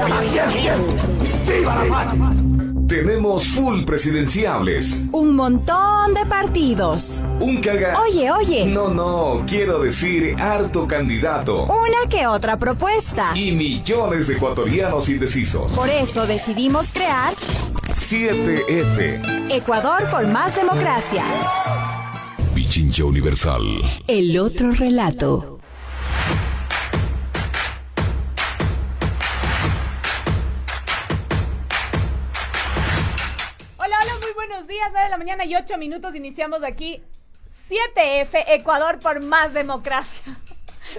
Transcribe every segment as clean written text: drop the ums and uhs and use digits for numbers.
¡Viva la patria! Tenemos full presidenciables. Un montón de partidos. Un caga... Oye. No, quiero decir harto candidato. Una que otra propuesta. Y millones de ecuatorianos indecisos. Por eso decidimos crear 7F. Ecuador por más democracia. Pichincha Universal. El otro relato. Buenos días, 9 de la mañana y 8 minutos, iniciamos aquí 7F, Ecuador por más democracia.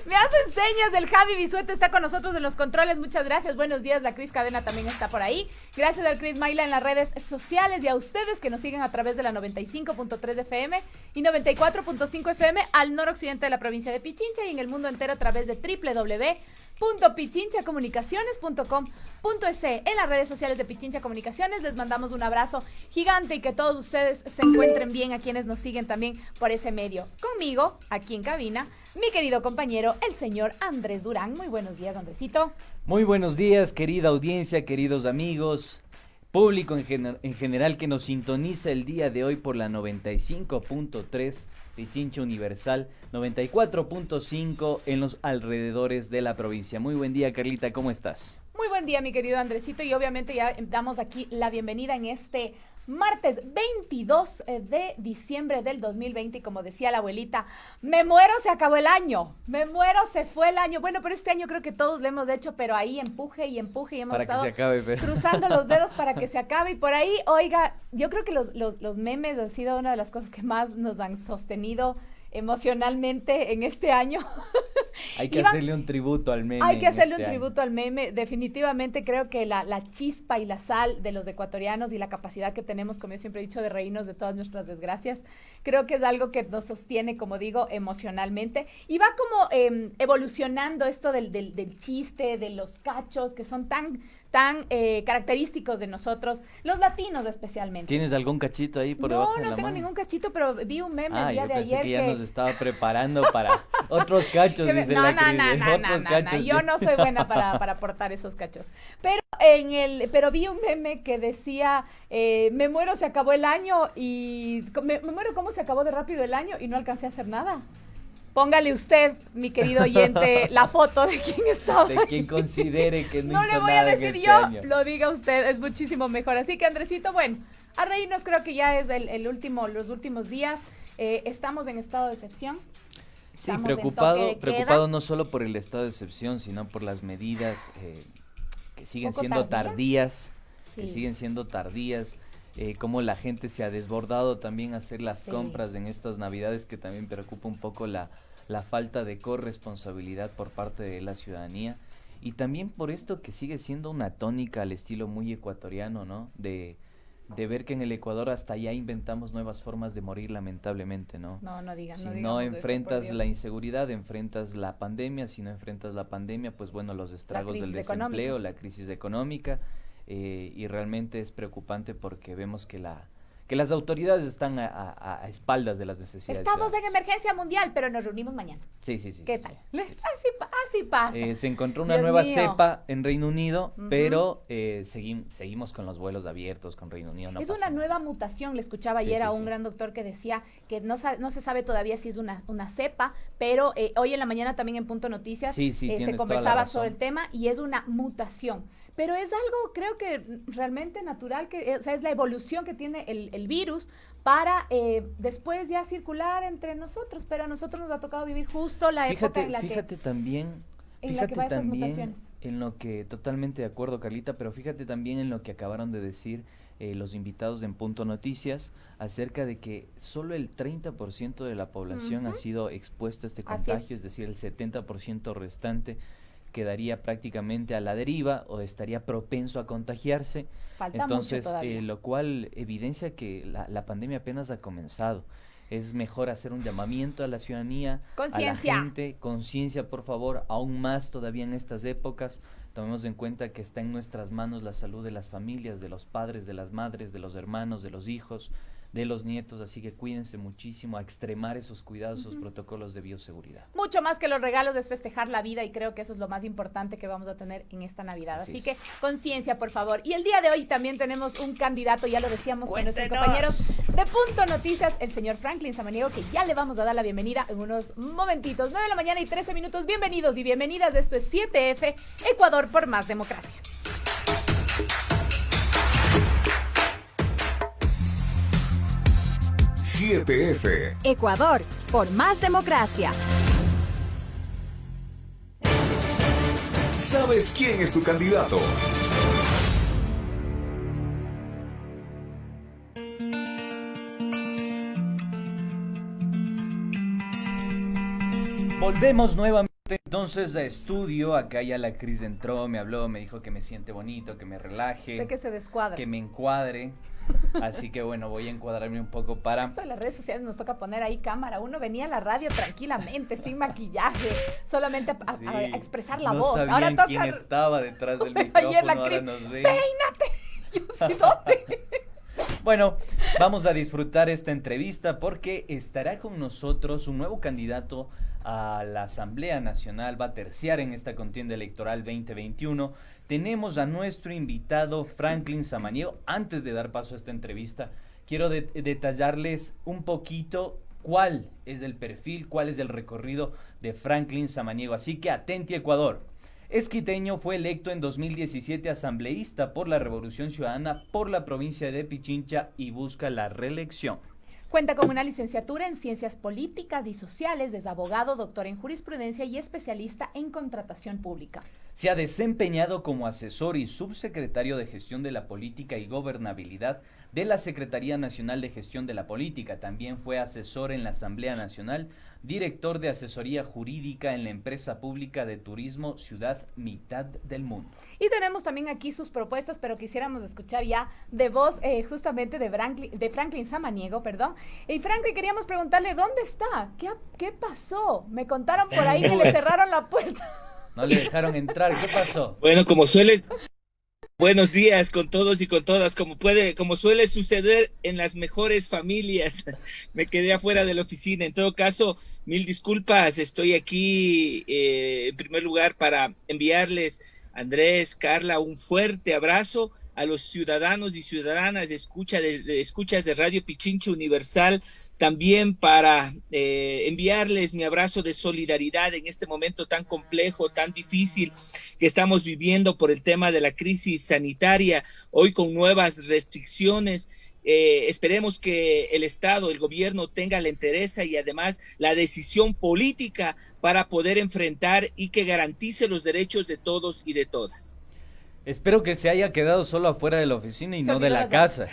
Me hacen señas, el Javi Bisuete está con nosotros en los controles, muchas gracias, buenos días, la Cris Cadena también está por ahí, gracias al Cris Maila en las redes sociales y a ustedes que nos siguen a través de la 95.3 FM y 94.5 FM al noroccidente de la provincia de Pichincha y en el mundo entero a través de www.pichinchacomunicaciones.com.es. En las redes sociales de Pichincha Comunicaciones les mandamos un abrazo gigante y que todos ustedes se encuentren bien, a quienes nos siguen también por ese medio. Conmigo, aquí en cabina, mi querido compañero, el señor Andrés Durán. Muy buenos días, Andresito. Muy buenos días, querida audiencia, queridos amigos, público en general que nos sintoniza el día de hoy por la 95.3 Pichincha Universal, 94.5 en los alrededores de la provincia. Muy buen día, Carlita, ¿cómo estás? Muy buen día, mi querido Andresito, y obviamente ya damos aquí la bienvenida en este martes 22 de diciembre del 2020, y como decía la abuelita, me muero, se acabó el año, me muero, se fue el año. Bueno, pero este año creo que todos lo hemos hecho, pero ahí empuje y hemos para estado que se acabe, pero... cruzando los dedos para que se acabe. Y por ahí, oiga, yo creo que los memes han sido una de las cosas que más nos han sostenido emocionalmente en este año. Hay que hacerle un tributo al meme. Hay que hacerle un tributo al meme. Definitivamente creo que la chispa y la sal de los ecuatorianos y la capacidad que tenemos, como yo siempre he dicho, de reírnos de todas nuestras desgracias, creo que es algo que nos sostiene, como digo, emocionalmente. Y va como evolucionando esto del chiste, de los cachos, que son tan característicos de nosotros, los latinos especialmente. ¿Tienes algún cachito ahí por debajo de la mano? No tengo ningún cachito, pero vi un meme el día de ayer que ya nos estaba preparando para otros cachos, dice la Cris. Yo no soy buena para aportar esos cachos. Pero vi un meme que decía, me muero, se acabó el año, y me muero, cómo se acabó de rápido el año y no alcancé a hacer nada. Póngale usted, mi querido oyente, la foto de quién estaba. De quien considere que no hizo le voy nada a decir en yo, año. Lo diga usted, es muchísimo mejor. Así que, Andresito, bueno, a reírnos, creo que ya es los últimos días. Estamos en estado de excepción. Sí, preocupado no solo por el estado de excepción, sino por las medidas que siguen siendo tardías, cómo la gente se ha desbordado también a hacer las compras en estas navidades, que también preocupa un poco la falta de corresponsabilidad por parte de la ciudadanía, y también por esto que sigue siendo una tónica al estilo muy ecuatoriano, ¿no? De ver que en el Ecuador hasta ya inventamos nuevas formas de morir, lamentablemente, ¿no? No digan, si no enfrentas la inseguridad, enfrentas la pandemia. Si no enfrentas la pandemia, pues bueno, los estragos del desempleo, la crisis económica, y realmente es preocupante porque vemos que las autoridades están a espaldas de las necesidades. Estamos en emergencia mundial, pero nos reunimos mañana. Sí. ¿Qué tal? Sí. Así pasa. Se encontró una nueva cepa en Reino Unido, pero seguimos con los vuelos abiertos con Reino Unido. Es una nueva mutación. Le escuchaba ayer a un gran doctor que decía que no se sabe todavía si es una cepa, pero hoy en la mañana también en Punto Noticias se conversaba sobre el tema, y es una mutación. Pero es algo, creo que realmente natural, o sea, es la evolución que tiene el virus para después ya circular entre nosotros, pero a nosotros nos ha tocado vivir justo la época en la que... Fíjate también en lo que, totalmente de acuerdo, Carlita, pero fíjate también en lo que acabaron de decir los invitados en Punto Noticias, acerca de que solo el 30% de la población ha sido expuesta a este contagio, es decir, el 70% restante quedaría prácticamente a la deriva o estaría propenso a contagiarse. Falta entonces mucho todavía. Lo cual evidencia que la pandemia apenas ha comenzado. Es mejor hacer un llamamiento a la ciudadanía, a la gente, conciencia, por favor, aún más todavía en estas épocas. Tomemos en cuenta que está en nuestras manos la salud de las familias, de los padres, de las madres, de los hermanos, de los hijos. de los nietos, así que cuídense muchísimo, a extremar esos cuidados, esos protocolos de bioseguridad. Mucho más que los regalos es festejar la vida y creo que eso es lo más importante que vamos a tener en esta Navidad. Así que conciencia, por favor. Y el día de hoy también tenemos un candidato, ya lo decíamos con nuestros compañeros de Punto Noticias, el señor Franklin Samaniego, que ya le vamos a dar la bienvenida en unos momentitos. 9 de la mañana y 13 minutos. Bienvenidos y bienvenidas. Esto es 7F, Ecuador por más democracia. F Ecuador por más democracia. ¿Sabes quién es tu candidato? Volvemos nuevamente entonces a estudio. Acá ya la Cris entró, me habló, me dijo que me siente bonito, que me relaje. Usted que se descuadre. Que me encuadre. Así que bueno, voy a encuadrarme un poco para... Esto de las redes sociales nos toca poner ahí cámara. Uno venía a la radio tranquilamente, sin maquillaje, solamente a expresar la voz. No Ahora sabían toca... quién estaba detrás del micrófono, ayer la ahora Cris, nos ven. ¡peínate! Yo sé dónde. Bueno, vamos a disfrutar esta entrevista porque estará con nosotros un nuevo candidato a la Asamblea Nacional, va a terciar en esta contienda electoral 2021. Tenemos a nuestro invitado Franklin Samaniego. Antes de dar paso a esta entrevista, quiero detallarles un poquito cuál es el perfil, cuál es el recorrido de Franklin Samaniego. Así que atenti, Ecuador. Es quiteño, fue electo en 2017 asambleísta por la Revolución Ciudadana por la provincia de Pichincha y busca la reelección. Cuenta con una licenciatura en Ciencias Políticas y Sociales, es abogado, doctor en Jurisprudencia y especialista en Contratación Pública. Se ha desempeñado como asesor y subsecretario de Gestión de la Política y Gobernabilidad de la Secretaría Nacional de Gestión de la Política. También fue asesor en la Asamblea Nacional, director de asesoría jurídica en la empresa pública de turismo Ciudad Mitad del Mundo. Y tenemos también aquí sus propuestas, pero quisiéramos escuchar ya de voz justamente de Franklin Samaniego, perdón. Y Franklin, queríamos preguntarle, ¿dónde está? ¿Qué pasó? Me contaron por ahí que le cerraron la puerta. No le dejaron entrar, ¿qué pasó? Bueno, como suele... Buenos días con todos y con todas, como suele suceder en las mejores familias. Me quedé afuera de la oficina. En todo caso, mil disculpas. Estoy aquí en primer lugar para enviarles, Andrés, Carla, un fuerte abrazo a los ciudadanos y ciudadanas de escuchas de Radio Pichincha Universal. También para enviarles mi abrazo de solidaridad en este momento tan complejo, tan difícil que estamos viviendo por el tema de la crisis sanitaria, hoy con nuevas restricciones. Esperemos que el Estado, el gobierno tenga la entereza y además la decisión política para poder enfrentar y que garantice los derechos de todos y de todas. Espero que se haya quedado solo afuera de la oficina y no de la casa.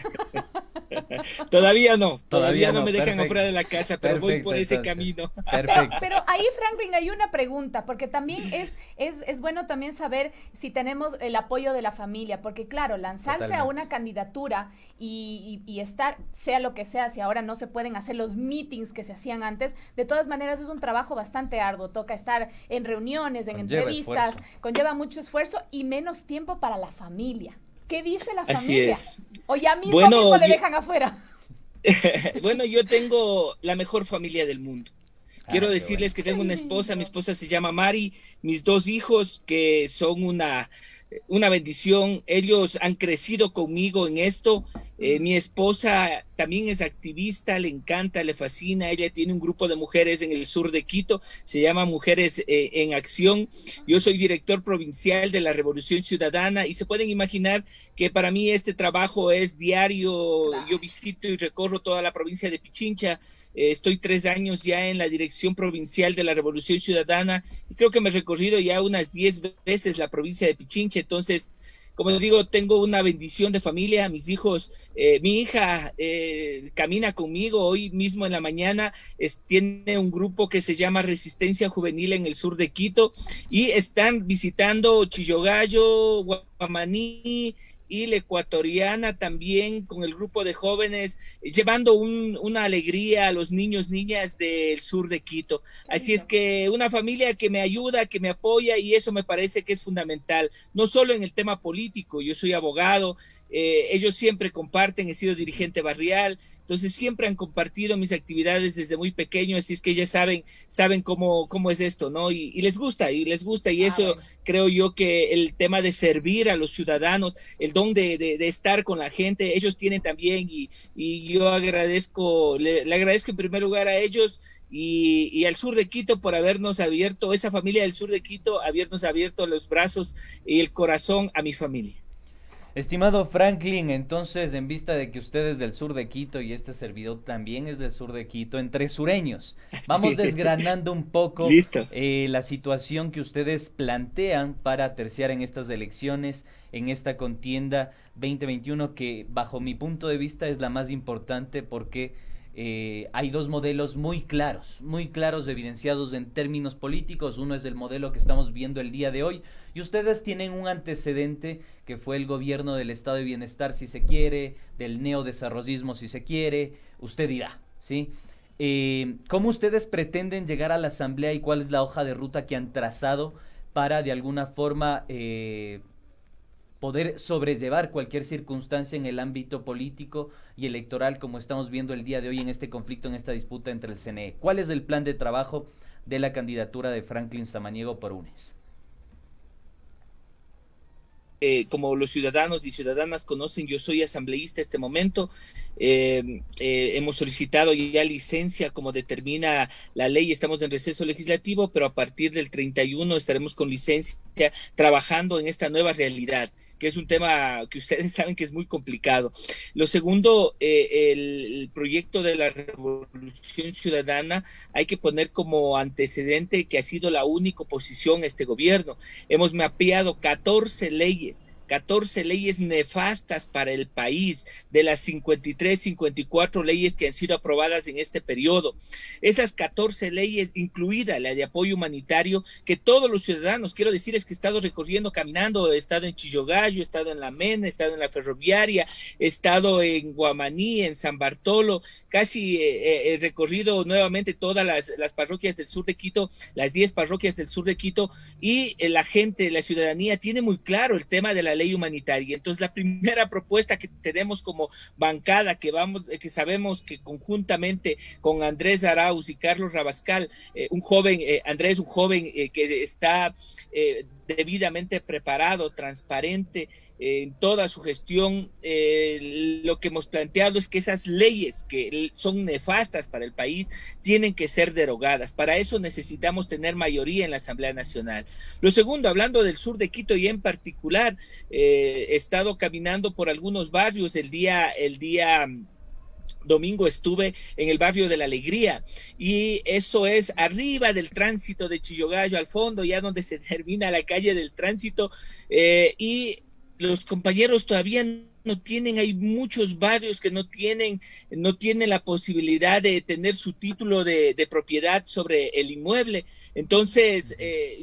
Todavía no me dejan perfecto. afuera de la casa, pero Perfecto, voy por ese entonces. camino. Perfecto. Pero ahí, Franklin, hay una pregunta, porque también es bueno también saber si tenemos el apoyo de la familia, porque claro, lanzarse Totalmente. a una candidatura y estar, sea lo que sea, si ahora no se pueden hacer los meetings que se hacían antes, de todas maneras es un trabajo bastante arduo, toca estar en reuniones, en Conlleva entrevistas, esfuerzo. conlleva mucho esfuerzo y menos tiempo para la familia. ¿Qué dice la Así familia? es. O ya mismo, Bueno, le dejan afuera. Bueno, yo tengo la mejor familia del mundo. Quiero qué decirles bueno. que tengo una Qué esposa, lindo. mi esposa se llama Mari, mis dos hijos que son una bendición, ellos han crecido conmigo en esto. Mi esposa también es activista, le encanta, le fascina, ella tiene un grupo de mujeres en el sur de Quito, se llama Mujeres en Acción. Yo soy director provincial de la Revolución Ciudadana y se pueden imaginar que para mí este trabajo es diario. Claro. Yo visito y recorro toda la provincia de Pichincha. Estoy 3 años ya en la dirección provincial de la Revolución Ciudadana y creo que me he recorrido ya unas 10 veces la provincia de Pichincha. Entonces, como digo, tengo una bendición de familia, mis hijos, mi hija camina conmigo hoy mismo en la mañana, tiene un grupo que se llama Resistencia Juvenil en el sur de Quito y están visitando Chillogallo, Guamaní y la Ecuatoriana también con el grupo de jóvenes, llevando una alegría a los niños, niñas del sur de Quito. Así es que una familia que me ayuda, que me apoya y eso me parece que es fundamental, no solo en el tema político, yo soy abogado, ellos siempre comparten, he sido dirigente barrial, entonces siempre han compartido mis actividades desde muy pequeño, así es que ya saben cómo es esto, ¿no? Y les gusta, y eso bueno. creo yo que el tema de servir a los ciudadanos, el don de estar con la gente, ellos tienen también, y yo le agradezco en primer lugar a ellos y al sur de Quito por habernos abierto, esa familia del sur de Quito, habernos abierto los brazos y el corazón a mi familia. Estimado Franklin, entonces, en vista de que usted es del sur de Quito y este servidor también es del sur de Quito, entre sureños, vamos desgranando un poco la situación que ustedes plantean para terciar en estas elecciones, en esta contienda 2021, que bajo mi punto de vista es la más importante porque hay dos modelos muy claros evidenciados en términos políticos. Uno es el modelo que estamos viendo el día de hoy, y ustedes tienen un antecedente que fue el gobierno del estado de bienestar, si se quiere, del neodesarrollismo, si se quiere, usted dirá, ¿sí? ¿Cómo ustedes pretenden llegar a la asamblea y cuál es la hoja de ruta que han trazado para de alguna forma poder sobrellevar cualquier circunstancia en el ámbito político y electoral, como estamos viendo el día de hoy en este conflicto, en esta disputa entre el CNE? ¿Cuál es el plan de trabajo de la candidatura de Franklin Samaniego por UNES? Como los ciudadanos y ciudadanas conocen, yo soy asambleísta en este momento. Hemos solicitado ya licencia como determina la ley, estamos en receso legislativo, pero a partir del 31 estaremos con licencia trabajando en esta nueva realidad, que es un tema que ustedes saben que es muy complicado. Lo segundo, el proyecto de la Revolución Ciudadana hay que poner como antecedente que ha sido la única oposición a este gobierno. Hemos mapeado 14 leyes nefastas para el país, de las 53, 54 leyes que han sido aprobadas en este periodo. Esas 14 leyes, incluida la de apoyo humanitario, que todos los ciudadanos, quiero decir, es que he estado recorriendo, caminando, he estado en Chillogallo, he estado en La Mena, he estado en la Ferroviaria, he estado en Guamaní, en San Bartolo, casi he recorrido nuevamente todas las parroquias del sur de Quito, las 10 parroquias del sur de Quito, y la gente, la ciudadanía tiene muy claro el tema de la ley humanitaria. Entonces, la primera propuesta que tenemos como bancada, que sabemos que conjuntamente con Andrés Arauz y Carlos Rabascal, Andrés, un joven que está debidamente preparado, transparente en toda su gestión, lo que hemos planteado es que esas leyes que son nefastas para el país tienen que ser derogadas. Para eso necesitamos tener mayoría en la Asamblea Nacional. Lo segundo, hablando del sur de Quito y en particular, he estado caminando por algunos barrios el día domingo estuve en el barrio de La Alegría, y eso es arriba del tránsito de Chillogallo, al fondo, ya donde se termina la calle del tránsito, y los compañeros todavía no tienen, hay muchos barrios que no tienen la posibilidad de tener su título de propiedad sobre el inmueble. Entonces,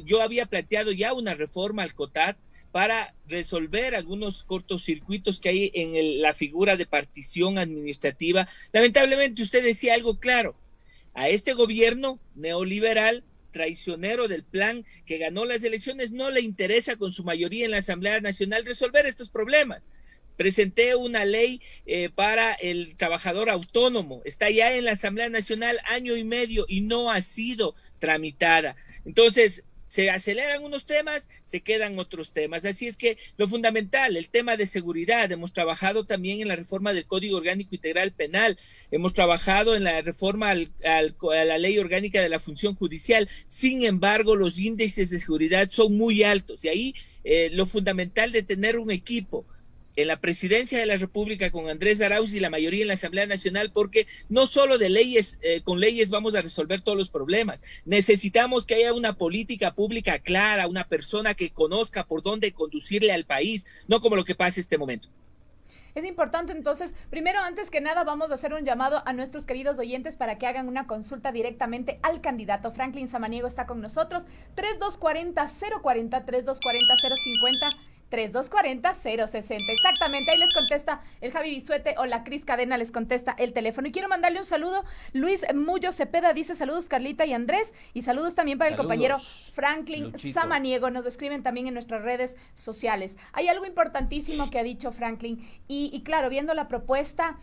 yo había planteado ya una reforma al COTAD para resolver algunos cortocircuitos que hay en la figura de partición administrativa. Lamentablemente, usted decía algo claro: a este gobierno neoliberal, traicionero del plan que ganó las elecciones, no le interesa con su mayoría en la Asamblea Nacional resolver estos problemas. Presenté una ley para el trabajador autónomo, está ya en la Asamblea Nacional año y medio y no ha sido tramitada. Entonces, se aceleran unos temas, se quedan otros temas. Así es que lo fundamental, el tema de seguridad, hemos trabajado también en la reforma del Código Orgánico Integral Penal, hemos trabajado en la reforma a la Ley Orgánica de la Función Judicial. Sin embargo, los índices de seguridad son muy altos, y ahí lo fundamental de tener un equipo en la presidencia de la República con Andrés Arauz y la mayoría en la Asamblea Nacional, porque no solo de leyes, con leyes vamos a resolver todos los problemas. Necesitamos que haya una política pública clara, una persona que conozca por dónde conducirle al país, no como lo que pasa en este momento. Es importante, entonces, primero, antes que nada, vamos a hacer un llamado a nuestros queridos oyentes para que hagan una consulta directamente al candidato. Franklin Samaniego está con nosotros, 3240-040, 3240-050. 3240-060. Exactamente, ahí les contesta el Javi Bisuete o la Cris Cadena les contesta el teléfono. Y quiero mandarle un saludo. Luis Mullo Cepeda dice saludos Carlita y Andrés, y saludos también para el compañero Franklin Luchito Samaniego. Nos escriben también en nuestras redes sociales. Hay algo importantísimo que ha dicho Franklin y claro, viendo la propuesta,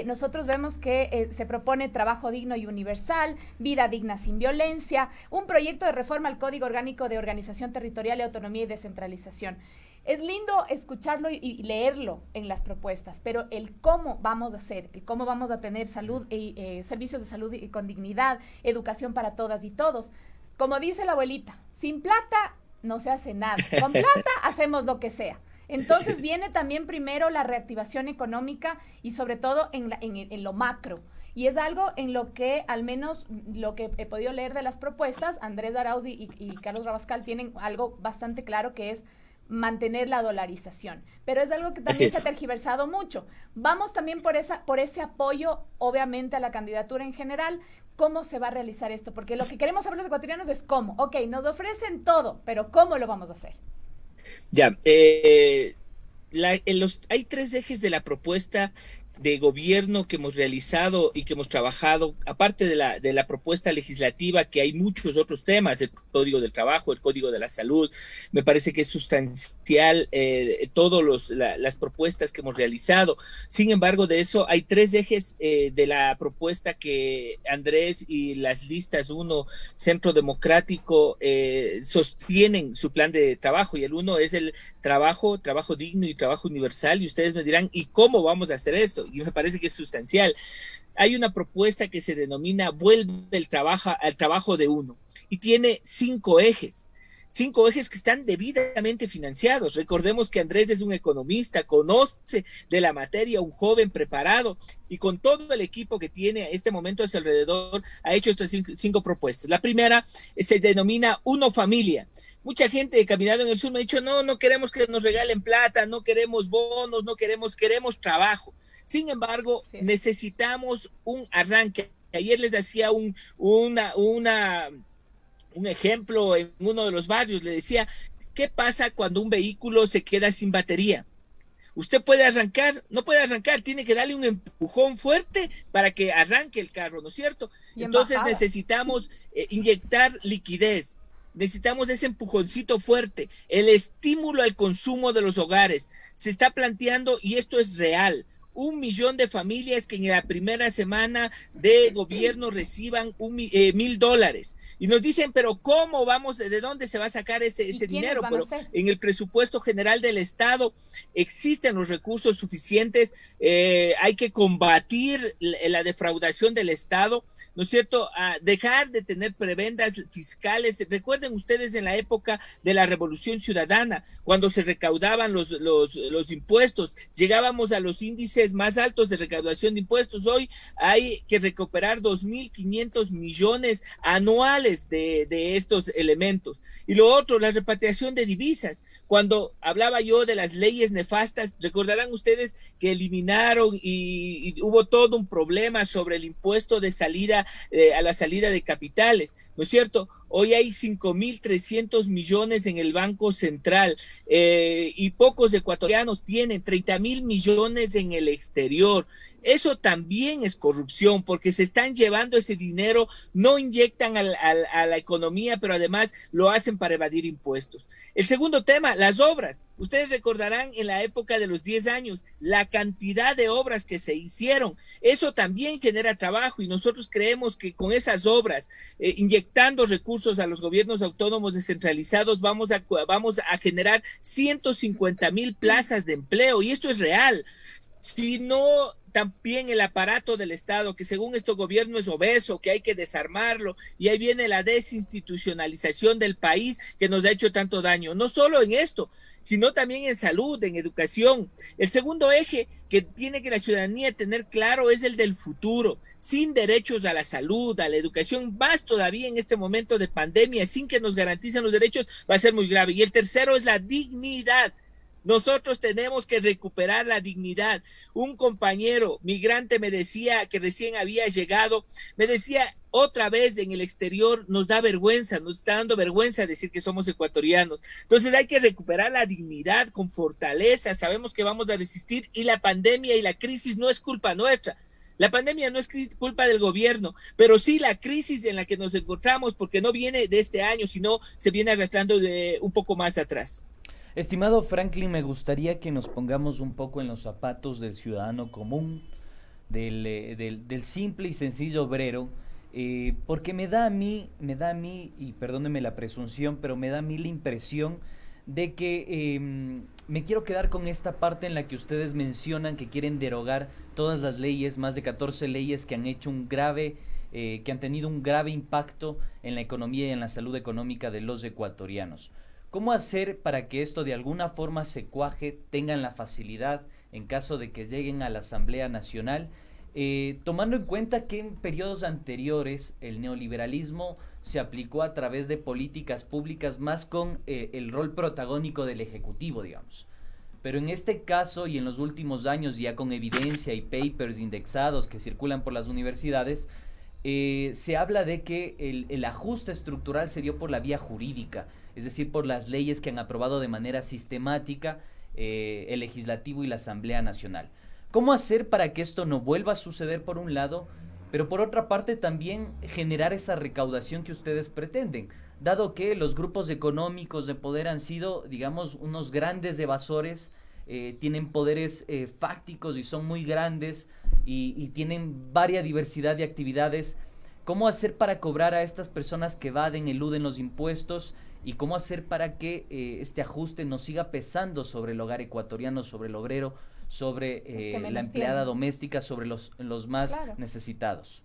nosotros vemos que se propone trabajo digno y universal, vida digna sin violencia, un proyecto de reforma al Código Orgánico de Organización Territorial y Autonomía y Descentralización. Es lindo escucharlo y leerlo en las propuestas, pero el cómo vamos a hacer, el cómo vamos a tener salud y servicios de salud y con dignidad, educación para todas y todos. Como dice la abuelita, sin plata no se hace nada, con plata hacemos lo que sea. Entonces viene también primero la reactivación económica y sobre todo en lo macro. Y es algo en lo que, al menos lo que he podido leer de las propuestas, Andrés Arauz y Carlos Rabascal tienen algo bastante claro, que es mantener la dolarización. Pero es algo que también se ha tergiversado mucho. Vamos también por ese apoyo, obviamente, a la candidatura en general. ¿Cómo se va a realizar esto? Porque lo que queremos saber los ecuatorianos es cómo. Ok, nos ofrecen todo, pero ¿cómo lo vamos a hacer? Ya, hay 3 ejes de la propuesta de gobierno que hemos realizado y que hemos trabajado, aparte de la propuesta legislativa, que hay muchos otros temas, el Código del Trabajo, el Código de la Salud. Me parece que es sustancial todas las propuestas que hemos realizado. Sin embargo, de eso hay 3 ejes de la propuesta que Andrés y las listas 1, Centro Democrático, sostienen su plan de trabajo, y el 1 es el trabajo digno y trabajo universal, y ustedes me dirán, ¿y cómo vamos a hacer esto? Y me parece que es sustancial. Hay una propuesta que se denomina Vuelve al trabajo de uno, y tiene 5 ejes. 5 ejes que están debidamente financiados. Recordemos que Andrés es un economista, conoce de la materia, un joven preparado, y con todo el equipo que tiene a este momento a su alrededor, ha hecho estas 5 propuestas. La primera se denomina Uno Familia. Mucha gente caminando en el sur me ha dicho, no queremos que nos regalen plata, no queremos bonos, queremos trabajo. Sin embargo, necesitamos un arranque. Ayer les decía un ejemplo en uno de los barrios. Le decía, ¿qué pasa cuando un vehículo se queda sin batería? Usted puede arrancar, no puede arrancar, tiene que darle un empujón fuerte para que arranque el carro, ¿no es cierto? Entonces necesitamos inyectar liquidez. Necesitamos ese empujoncito fuerte, el estímulo al consumo de los hogares. Se está planteando, y esto es real, 1 millón de familias que en la primera semana de gobierno reciban $1,000. Y nos dicen, pero ¿cómo vamos? ¿De dónde se va a sacar ese dinero? Pero en el presupuesto general del Estado existen los recursos suficientes. Hay que combatir la defraudación del Estado, ¿no es cierto? Dejar de tener prebendas fiscales. Recuerden ustedes en la época de la Revolución Ciudadana, cuando se recaudaban los impuestos, llegábamos a los índices más altos de recaudación de impuestos. Hoy hay que recuperar 2.500 millones anuales de estos elementos. Y lo otro, la repatriación de divisas. Cuando hablaba yo de las leyes nefastas, recordarán ustedes que eliminaron y hubo todo un problema sobre el impuesto de salida, a la salida de capitales, ¿no es cierto? Hoy hay 5.300 millones en el Banco Central y pocos ecuatorianos tienen 30.000 millones en el exterior. Eso también es corrupción, porque se están llevando ese dinero, no inyectan a la economía, pero además lo hacen para evadir impuestos. El segundo tema, las obras. Ustedes recordarán en la época de los 10 años, la cantidad de obras que se hicieron. Eso también genera trabajo, y nosotros creemos que con esas obras, inyectando recursos a los gobiernos autónomos descentralizados, vamos a generar 150,000 plazas de empleo, y esto es real. Si no, también el aparato del Estado, que según este gobierno es obeso, que hay que desarmarlo, y ahí viene la desinstitucionalización del país que nos ha hecho tanto daño, no solo en esto, sino también en salud, en educación. El segundo eje que tiene que la ciudadanía tener claro es el del futuro. Sin derechos a la salud, a la educación, más todavía en este momento de pandemia, sin que nos garanticen los derechos, va a ser muy grave. Y el tercero es la dignidad. Nosotros tenemos que recuperar la dignidad. Un compañero migrante me decía, que recién había llegado, me decía, otra vez en el exterior nos da vergüenza, nos está dando vergüenza decir que somos ecuatorianos. Entonces hay que recuperar la dignidad con fortaleza, sabemos que vamos a resistir, y la pandemia y la crisis no es culpa nuestra. La pandemia no es culpa del gobierno, pero sí la crisis en la que nos encontramos, porque no viene de este año, sino se viene arrastrando de un poco más atrás. Estimado Franklin, me gustaría que nos pongamos un poco en los zapatos del ciudadano común, del simple y sencillo obrero, porque me da a mí, y perdóneme la presunción, pero me da a mí la impresión de que me quiero quedar con esta parte en la que ustedes mencionan que quieren derogar todas las leyes, más de 14 leyes que han hecho que han tenido un grave impacto en la economía y en la salud económica de los ecuatorianos. ¿Cómo hacer para que esto de alguna forma se cuaje, tengan la facilidad en caso de que lleguen a la Asamblea Nacional, tomando en cuenta que en periodos anteriores el neoliberalismo se aplicó a través de políticas públicas más con el rol protagónico del Ejecutivo, digamos? Pero en este caso y en los últimos años, ya con evidencia y papers indexados que circulan por las universidades, se habla de que el ajuste estructural se dio por la vía jurídica, es decir, por las leyes que han aprobado de manera sistemática el Legislativo y la Asamblea Nacional. ¿Cómo hacer para que esto no vuelva a suceder por un lado, pero por otra parte también generar esa recaudación que ustedes pretenden? Dado que los grupos económicos de poder han sido, digamos, unos grandes evasores, tienen poderes fácticos y son muy grandes y tienen varia diversidad de actividades. ¿Cómo hacer para cobrar a estas personas que evaden, eluden los impuestos? ¿Y cómo hacer para que este ajuste no siga pesando sobre el hogar ecuatoriano, sobre el obrero, sobre la empleada doméstica, sobre los más necesitados?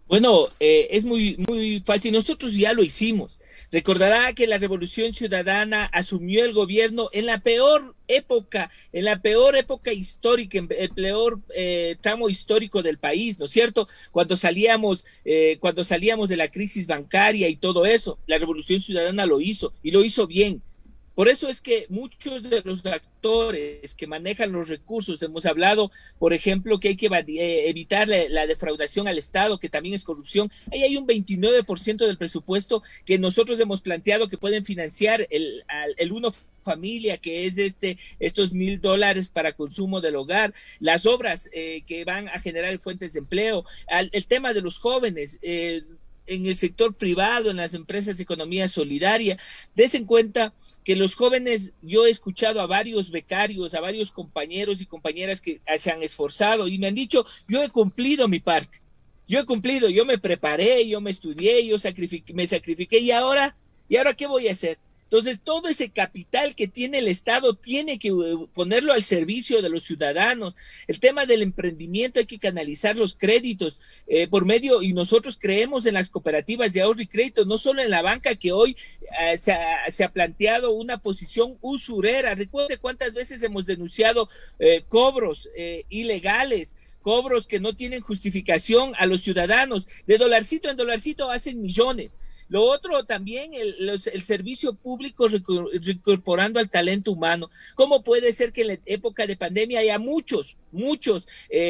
Bueno, es muy fácil. Nosotros ya lo hicimos. Recordará que la Revolución Ciudadana asumió el gobierno en la peor época histórica, en el peor tramo histórico del país, ¿no es cierto? Cuando salíamos de la crisis bancaria y todo eso, la Revolución Ciudadana lo hizo, y lo hizo bien. Por eso es que muchos de los actores que manejan los recursos, hemos hablado, por ejemplo, que hay que evitar la defraudación al Estado, que también es corrupción. Ahí hay un 29% del presupuesto que nosotros hemos planteado que pueden financiar el Uno Familia, que es estos $1,000 para consumo del hogar, las obras que van a generar fuentes de empleo, el tema de los jóvenes, en el sector privado, en las empresas de economía solidaria. Desen cuenta que los jóvenes, yo he escuchado a varios becarios, a varios compañeros y compañeras que se han esforzado y me han dicho, yo he cumplido mi parte, yo me preparé, yo me estudié, me sacrifiqué, ¿y ahora qué voy a hacer? Entonces, todo ese capital que tiene el Estado tiene que ponerlo al servicio de los ciudadanos. El tema del emprendimiento, hay que canalizar los créditos por medio, y nosotros creemos en las cooperativas de ahorro y crédito, no solo en la banca, que hoy se ha planteado una posición usurera. Recuerde cuántas veces hemos denunciado cobros ilegales, cobros que no tienen justificación a los ciudadanos. De dolarcito en dolarcito hacen millones. Lo otro también, el servicio público reincorporando al talento humano. ¿Cómo puede ser que en la época de pandemia haya muchos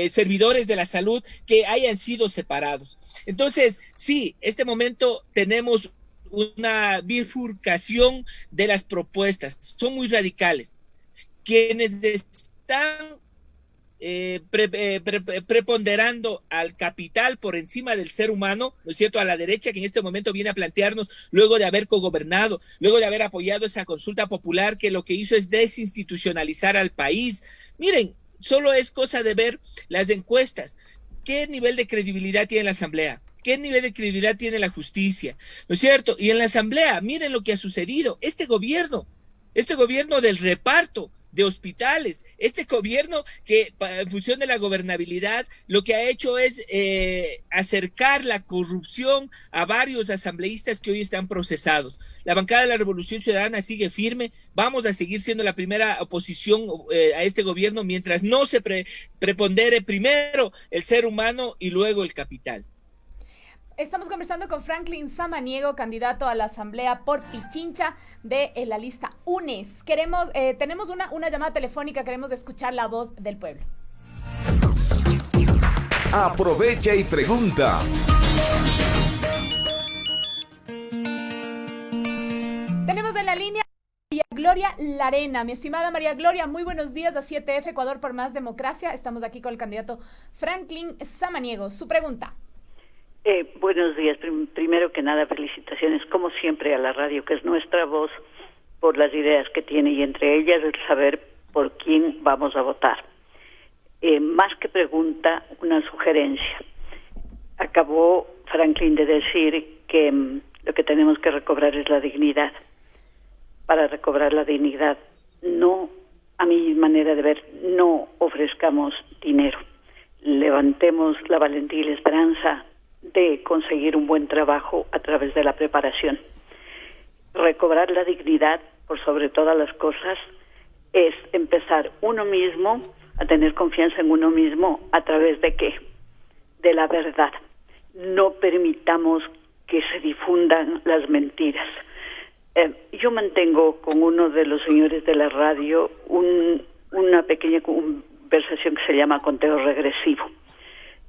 servidores de la salud que hayan sido separados? Entonces, sí, este momento tenemos una bifurcación de las propuestas. Son muy radicales. Quienes están preponderando al capital por encima del ser humano, ¿no es cierto?, a la derecha, que en este momento viene a plantearnos, luego de haber cogobernado, luego de haber apoyado esa consulta popular, que lo que hizo es desinstitucionalizar al país. Miren, solo es cosa de ver las encuestas. ¿Qué nivel de credibilidad tiene la Asamblea? ¿Qué nivel de credibilidad tiene la justicia? ¿No es cierto? Y en la Asamblea, miren lo que ha sucedido. Este gobierno del reparto de hospitales, este gobierno que en función de la gobernabilidad lo que ha hecho es acercar la corrupción a varios asambleístas que hoy están procesados. La bancada de la Revolución Ciudadana sigue firme, vamos a seguir siendo la primera oposición a este gobierno mientras no se prepondere primero el ser humano y luego el capital. Estamos conversando con Franklin Samaniego, candidato a la Asamblea por Pichincha de la lista UNES. Tenemos una llamada telefónica, queremos escuchar la voz del pueblo. Aprovecha y pregunta. Tenemos en la línea María Gloria Larena. Mi estimada María Gloria, muy buenos días a 7F Ecuador por Más Democracia. Estamos aquí con el candidato Franklin Samaniego. Su pregunta. Buenos días. Primero que nada, felicitaciones, como siempre, a la radio, que es nuestra voz, por las ideas que tiene, y entre ellas el saber por quién vamos a votar. Más que pregunta, una sugerencia. Acabó Franklin de decir que lo que tenemos que recobrar es la dignidad. Para recobrar la dignidad, no, a mi manera de ver, no ofrezcamos dinero. Levantemos la valentía y la esperanza de conseguir un buen trabajo a través de la preparación. Recobrar la dignidad, por sobre todas las cosas, es empezar uno mismo a tener confianza en uno mismo. ¿A través de qué? De la verdad. No permitamos que se difundan las mentiras. Yo mantengo con uno de los señores de la radio una pequeña conversación que se llama conteo regresivo,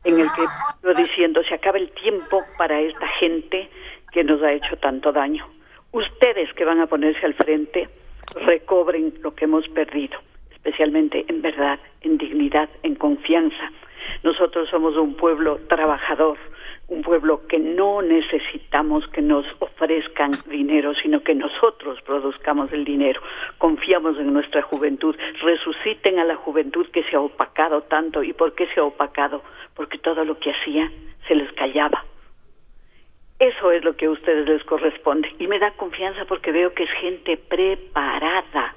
en el que estoy diciendo: se acaba el tiempo para esta gente que nos ha hecho tanto daño. Ustedes que van a ponerse al frente, recobren lo que hemos perdido, especialmente en verdad, en dignidad, en confianza. Nosotros somos un pueblo trabajador, un pueblo que no necesitamos que nos ofrezcan dinero, sino que nosotros produzcamos el dinero. Confiamos en nuestra juventud. Resuciten a la juventud que se ha opacado tanto. ¿Y por qué se ha opacado? Porque todo lo que hacía se les callaba. Eso es lo que a ustedes les corresponde. Y me da confianza porque veo que es gente preparada.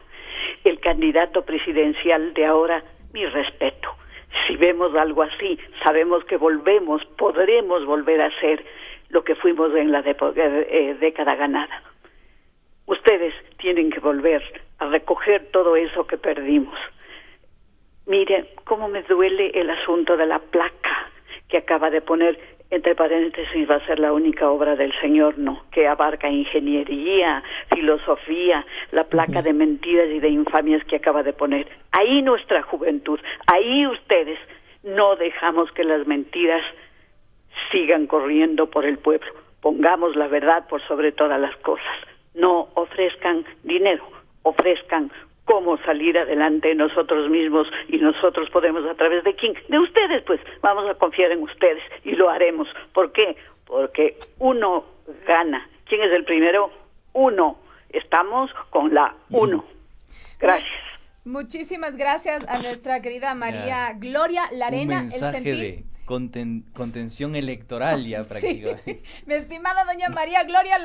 El candidato presidencial de ahora, mi respeto. Si vemos algo así, sabemos que podremos volver a ser lo que fuimos en la década ganada. Ustedes tienen que volver a recoger todo eso que perdimos. Mire cómo me duele el asunto de la placa que acaba de poner, entre paréntesis, va a ser la única obra del Señor, no, que abarca ingeniería, filosofía, la placa de mentiras y de infamias que acaba de poner. Ahí nuestra juventud, ahí ustedes, no dejamos que las mentiras sigan corriendo por el pueblo. Pongamos la verdad por sobre todas las cosas. No ofrezcan dinero, ofrezcan cómo salir adelante nosotros mismos, y nosotros podemos a través de quién, de ustedes. Pues vamos a confiar en ustedes y lo haremos. ¿Por qué? Porque uno gana. ¿Quién es el primero? Uno. Estamos con la uno. Gracias. Muchísimas gracias a nuestra querida María Gloria Larena. Un mensaje de contención electoral ya prácticamente. Sí. Mi estimada doña María Gloria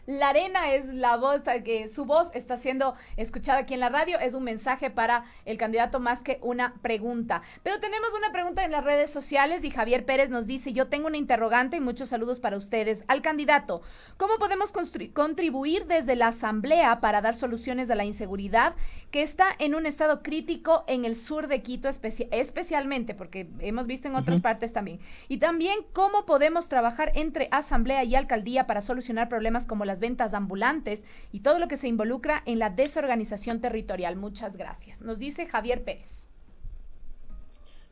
Larena es la voz, que su voz está siendo escuchada aquí en la radio. Es un mensaje para el candidato más que una pregunta. Pero tenemos una pregunta en las redes sociales y Javier Pérez nos dice: yo tengo una interrogante y muchos saludos para ustedes. Al candidato, ¿cómo podemos contribuir desde la Asamblea para dar soluciones a la inseguridad que está en un estado crítico en el sur de Quito especialmente, porque hemos visto en otras partes también? Y también, ¿cómo podemos trabajar entre Asamblea y Alcaldía para solucionar problemas como las ventas ambulantes y todo lo que se involucra en la desorganización territorial? Muchas gracias. Nos dice Javier Pérez.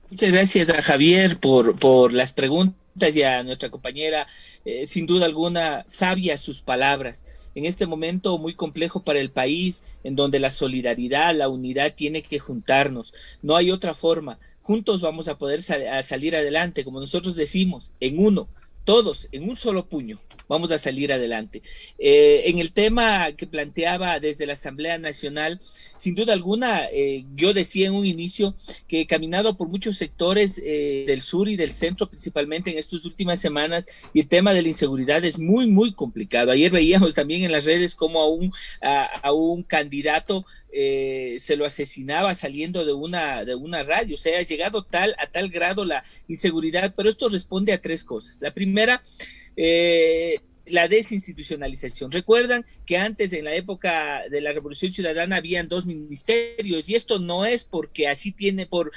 Muchas gracias a Javier por las preguntas, y a nuestra compañera, sin duda alguna, sabias sus palabras. En este momento muy complejo para el país, en donde la solidaridad, la unidad tiene que juntarnos. No hay otra forma. Juntos vamos a poder salir adelante, como nosotros decimos, en uno. Todos, en un solo puño, vamos a salir adelante. En el tema que planteaba desde la Asamblea Nacional, sin duda alguna, yo decía en un inicio que he caminado por muchos sectores del sur y del centro, principalmente en estas últimas semanas, y el tema de la inseguridad es muy, muy complicado. Ayer veíamos también en las redes cómo a un candidato se lo asesinaba saliendo de una radio. O sea, ha llegado a tal grado la inseguridad, pero esto responde a tres cosas. La primera, la desinstitucionalización. Recuerdan que antes, en la época de la Revolución Ciudadana, habían 2 ministerios, y esto no es porque así tiene, por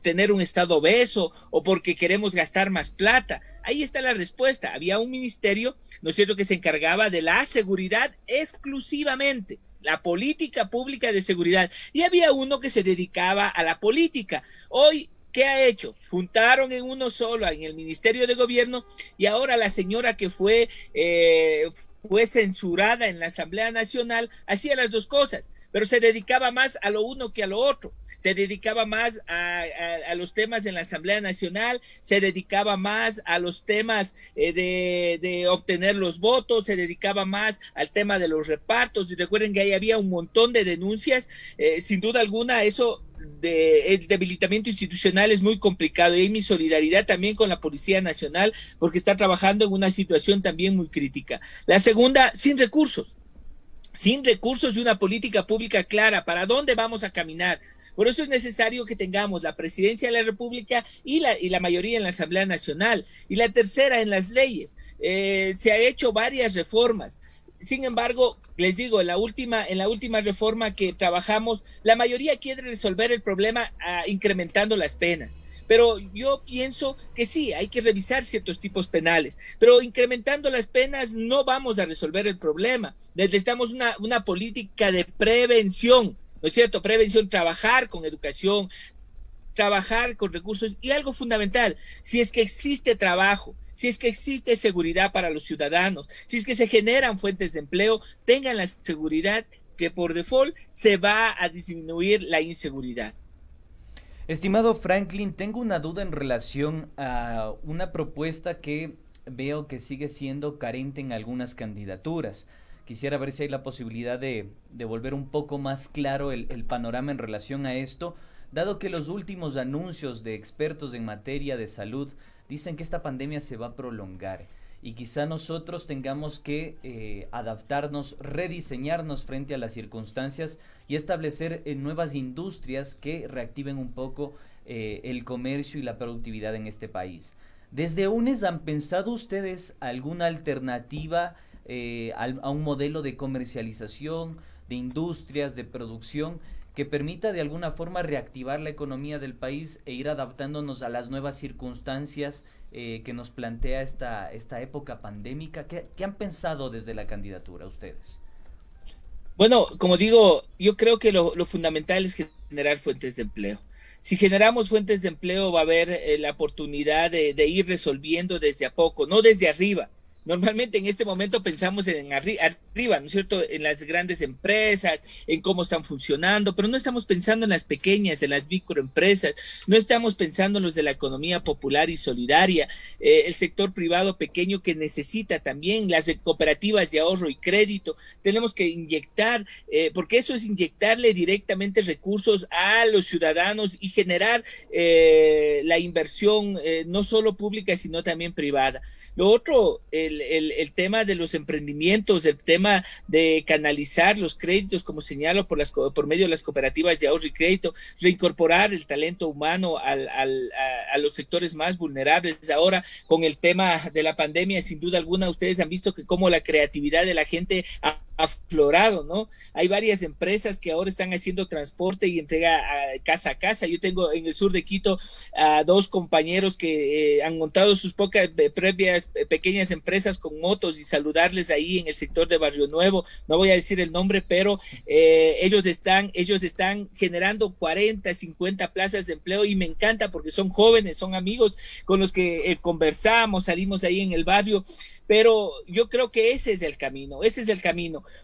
tener un Estado obeso o porque queremos gastar más plata. Ahí está la respuesta. Había un ministerio, ¿no es cierto?, que se encargaba de la seguridad exclusivamente, la política pública de seguridad, y había uno que se dedicaba a la política. Hoy, ¿qué ha hecho? Juntaron en uno solo, en el Ministerio de Gobierno, y ahora la señora que fue censurada en la Asamblea Nacional hacía las dos cosas, pero se dedicaba más a lo uno que a lo otro. Se dedicaba más a los temas en la Asamblea Nacional, se dedicaba más a los temas de obtener los votos, se dedicaba más al tema de los repartos, y recuerden que ahí había un montón de denuncias. Sin duda alguna, eso el debilitamiento institucional es muy complicado, y hay mi solidaridad también con la Policía Nacional, porque está trabajando en una situación también muy crítica. La segunda, sin recursos y una política pública clara. ¿Para dónde vamos a caminar? Por eso es necesario que tengamos la Presidencia de la República y la mayoría en la Asamblea Nacional. Y la tercera, en las leyes. Se ha hecho varias reformas. Sin embargo, les digo, en la última reforma que trabajamos, la mayoría quiere resolver el problema incrementando las penas. Pero yo pienso que sí, hay que revisar ciertos tipos penales, pero incrementando las penas no vamos a resolver el problema. Necesitamos una política de prevención, ¿no es cierto? Prevención, trabajar con educación, trabajar con recursos, y algo fundamental, si es que existe trabajo, si es que existe seguridad para los ciudadanos, si es que se generan fuentes de empleo, tengan la seguridad que por default se va a disminuir la inseguridad. Estimado Franklin, tengo una duda en relación a una propuesta que veo que sigue siendo carente en algunas candidaturas. Quisiera ver si hay la posibilidad de volver un poco más claro el panorama en relación a esto, dado que los últimos anuncios de expertos en materia de salud dicen que esta pandemia se va a prolongar, y quizá nosotros tengamos que adaptarnos, rediseñarnos frente a las circunstancias y establecer nuevas industrias que reactiven un poco el comercio y la productividad en este país. Desde UNES, ¿han pensado ustedes alguna alternativa a un modelo de comercialización, de industrias, de producción, que permita de alguna forma reactivar la economía del país e ir adaptándonos a las nuevas circunstancias que nos plantea esta época pandémica? ¿Qué han pensado desde la candidatura ustedes? Bueno, como digo, yo creo que lo fundamental es generar fuentes de empleo. Si generamos fuentes de empleo, va a haber la oportunidad de ir resolviendo desde a poco, no desde arriba. Normalmente en este momento pensamos en arriba, ¿no es cierto?, en las grandes empresas, en cómo están funcionando, pero no estamos pensando en las pequeñas, en las microempresas, no estamos pensando en los de la economía popular y solidaria, el sector privado pequeño que necesita también, las cooperativas de ahorro y crédito. Tenemos que inyectar, porque eso es inyectarle directamente recursos a los ciudadanos y generar la inversión no solo pública, sino también privada. Lo otro, el tema de los emprendimientos, el tema de canalizar los créditos, como señalo, por medio de las cooperativas de ahorro y crédito, reincorporar el talento humano a los sectores más vulnerables. Ahora, con el tema de la pandemia, sin duda alguna, ustedes han visto que cómo la creatividad de la gente ha aflorado, ¿no? Hay varias empresas que ahora están haciendo transporte y entrega casa a casa. Yo tengo en el sur de Quito a 2 compañeros que han montado sus previas pequeñas empresas con motos, y saludarles ahí en el sector de Barrio Nuevo. No voy a decir el nombre, pero ellos están generando 40, 50 plazas de empleo, y me encanta porque son jóvenes, son amigos con los que conversamos, salimos ahí en el barrio. Pero yo creo que ese es el camino,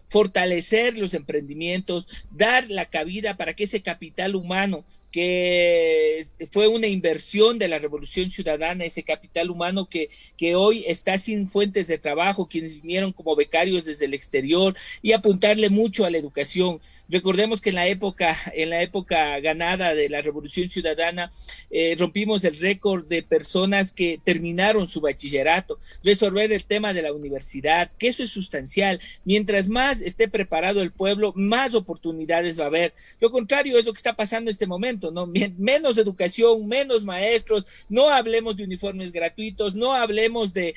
fortalecer los emprendimientos, dar la cabida para que ese capital humano, que fue una inversión de la Revolución Ciudadana, ese capital humano que hoy está sin fuentes de trabajo, quienes vinieron como becarios desde el exterior, y apuntarle mucho a la educación. Recordemos que en la época ganada de la Revolución Ciudadana, rompimos el récord de personas que terminaron su bachillerato, resolver el tema de la universidad, que eso es sustancial. Mientras más esté preparado el pueblo, más oportunidades va a haber. Lo contrario es lo que está pasando en este momento, ¿no? Menos educación, menos maestros, no hablemos de uniformes gratuitos, no hablemos de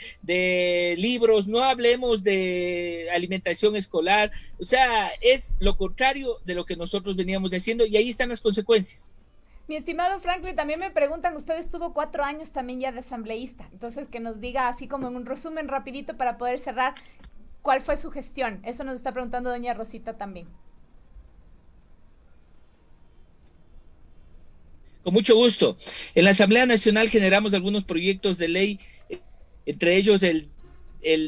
libros, no hablemos de alimentación escolar, o sea, es lo contrario de lo que nosotros veníamos haciendo y ahí están las consecuencias. Mi estimado Franklin, también me preguntan, usted estuvo 4 años también ya de asambleísta, entonces que nos diga así como en un resumen rapidito para poder cerrar, ¿cuál fue su gestión? Eso nos está preguntando doña Rosita también. Con mucho gusto. En la Asamblea Nacional generamos algunos proyectos de ley, entre ellos el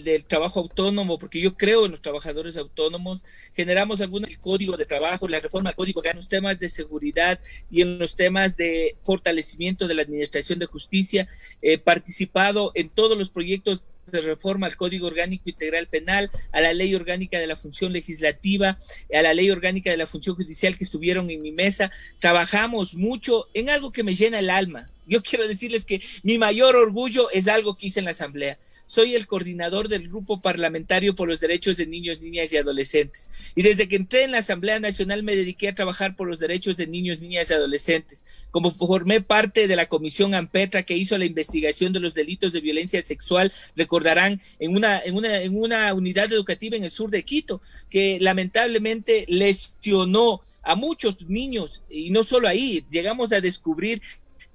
del trabajo autónomo, porque yo creo en los trabajadores autónomos. Generamos el código de trabajo, la reforma del código, en los temas de seguridad y en los temas de fortalecimiento de la administración de justicia. He participado en todos los proyectos de reforma al Código Orgánico Integral Penal, a la Ley Orgánica de la Función Legislativa, a la Ley Orgánica de la Función Judicial que estuvieron en mi mesa. Trabajamos mucho en algo que me llena el alma. Yo quiero decirles que mi mayor orgullo es algo que hice en la Asamblea. Soy el coordinador del Grupo Parlamentario por los Derechos de Niños, Niñas y Adolescentes. Y desde que entré en la Asamblea Nacional me dediqué a trabajar por los derechos de niños, niñas y adolescentes. Como formé parte de la Comisión Ampetra que hizo la investigación de los delitos de violencia sexual, recordarán, en una unidad educativa en el sur de Quito, que lamentablemente lesionó a muchos niños, y no solo ahí, llegamos a descubrir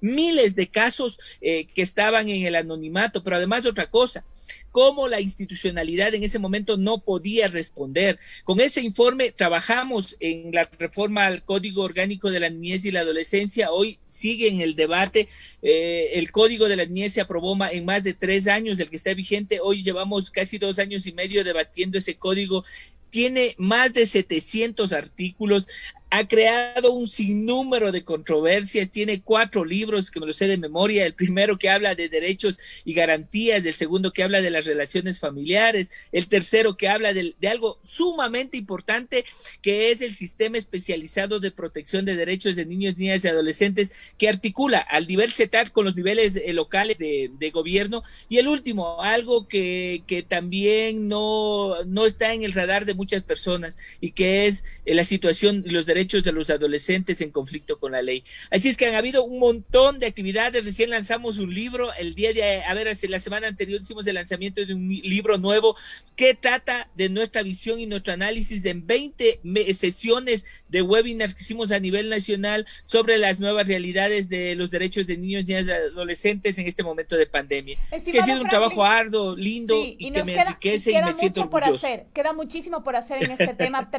miles de casos que estaban en el anonimato, pero además otra cosa, cómo la institucionalidad en ese momento no podía responder. Con ese informe trabajamos en la reforma al Código Orgánico de la Niñez y la Adolescencia. Hoy sigue en el debate. El Código de la Niñez se aprobó en más de 3 años del que está vigente. Hoy llevamos casi 2 años y medio debatiendo ese código. Tiene más de 700 artículos, ha creado un sinnúmero de controversias, tiene 4 libros que me lo sé de memoria, el primero que habla de derechos y garantías, el segundo que habla de las relaciones familiares, el tercero que habla de algo sumamente importante que es el sistema especializado de protección de derechos de niños, niñas y adolescentes, que articula al nivel CETAR con los niveles locales de gobierno, y el último, algo que también no está en el radar de muchas personas, y que es la situación y los derechos de los adolescentes en conflicto con la ley. Así es que han habido un montón de actividades. Recién lanzamos un libro, la semana anterior hicimos el lanzamiento de un libro nuevo que trata de nuestra visión y nuestro análisis en 20 sesiones de webinars que hicimos a nivel nacional sobre las nuevas realidades de los derechos de niños, niñas y adolescentes en este momento de pandemia. Es que ha sido un trabajo arduo, lindo, sí, y que me enriquece y me siento orgulloso. Queda muchísimo por hacer en este tema.